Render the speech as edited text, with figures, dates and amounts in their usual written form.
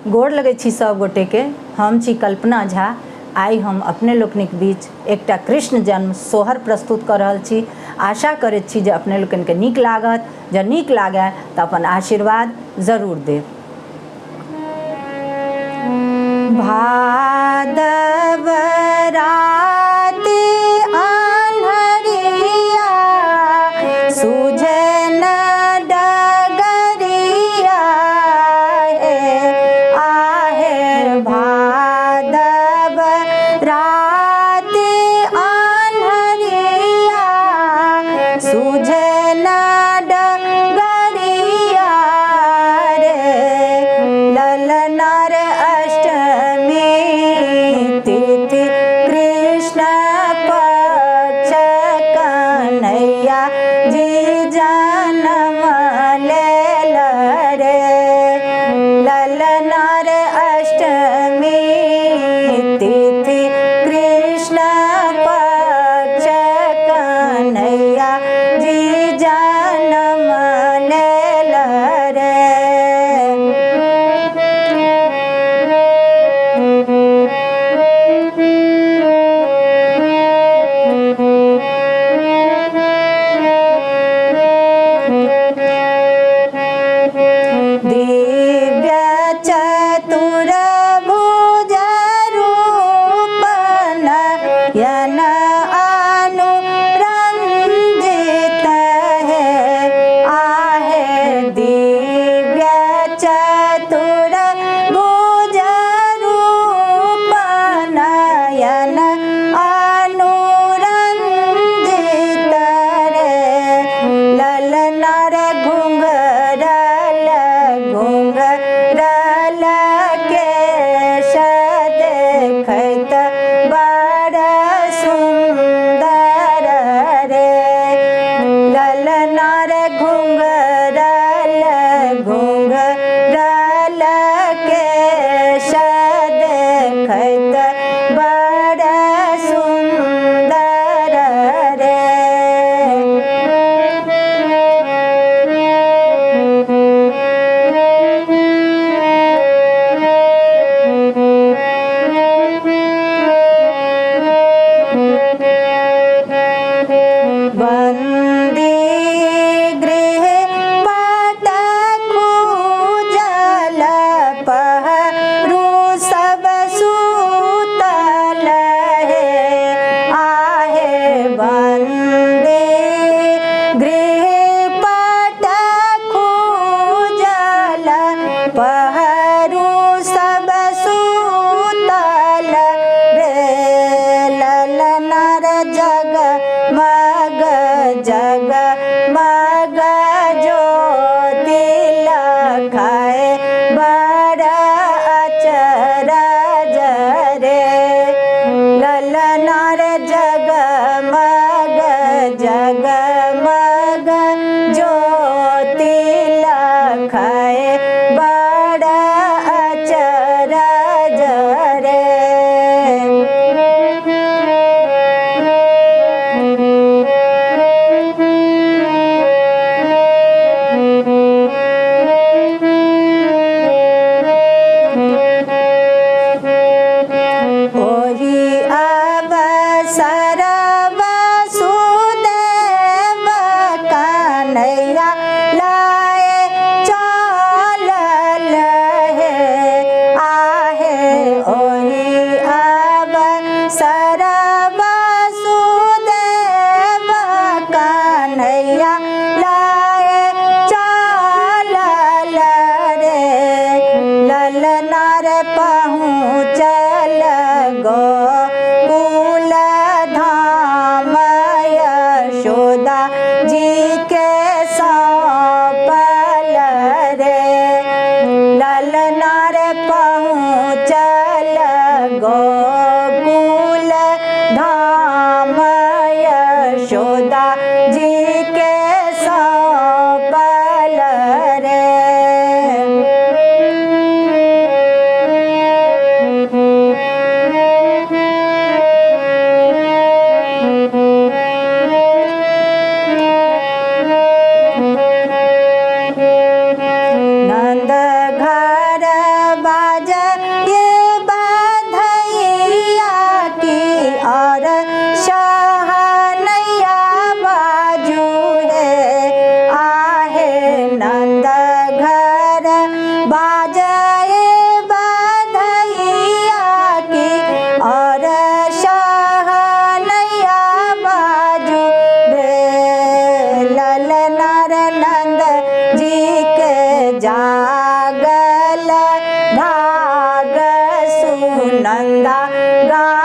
गोड़ लगै छी सब गोटे के। हम छी कल्पना झा। आई हम अपने लोकनिक बीच एकटा कृष्ण जन्म सोहर प्रस्तुत कर रहल छी। आशा करैत छी जे अपने लोकनि के नीक लागत। जँ नीक लागै तऽ अपन आशीर्वाद जरूर देब। भादव रात अन्हरिया सूझे न डगरिया आहे भादव रात अन्हरिया सूझे न डगरिया रे ललना रे तिथि कृष्ण पक्ष कन्हैया जी जन्म लेल रे ललना रे अष्टमी तिथि कृष्ण पक्ष कन्हैया जी जन्म लेल रे। दिव्य चतुर भुज रूप नयन अनुरंजित है आहे दिव्य चतुर भुज रूप नयन अनुरंजित रे ललना रे घुंघरल केश देखैत बड़ सुंदर रे ललना रे घुंघरल केश देखैत बड़ सुंदर रे। बंदी गृह बाट खूजल पहरू सब सूतल है आहे बंदी गृह बाट खूजल पहरू सब सूतल रे ललना रे जगमग ज्योति लखाए बड़ अचरज रे ललना रे जगमग ज्योति लखाए बड़ अचरज रे। ओहि अवसर वसुदेव कन्हैया लाए चलल है आहे ओहि अवसर वसुदेव कन्हैया लाए चलल रे ललना रे पहुँचल गोकुल धाम यशोदा जी के सौंपल रे ललना रे पहुँचल गोकुल धाम यशोदा जी के सौंपल रे। भाग सुनंदा गा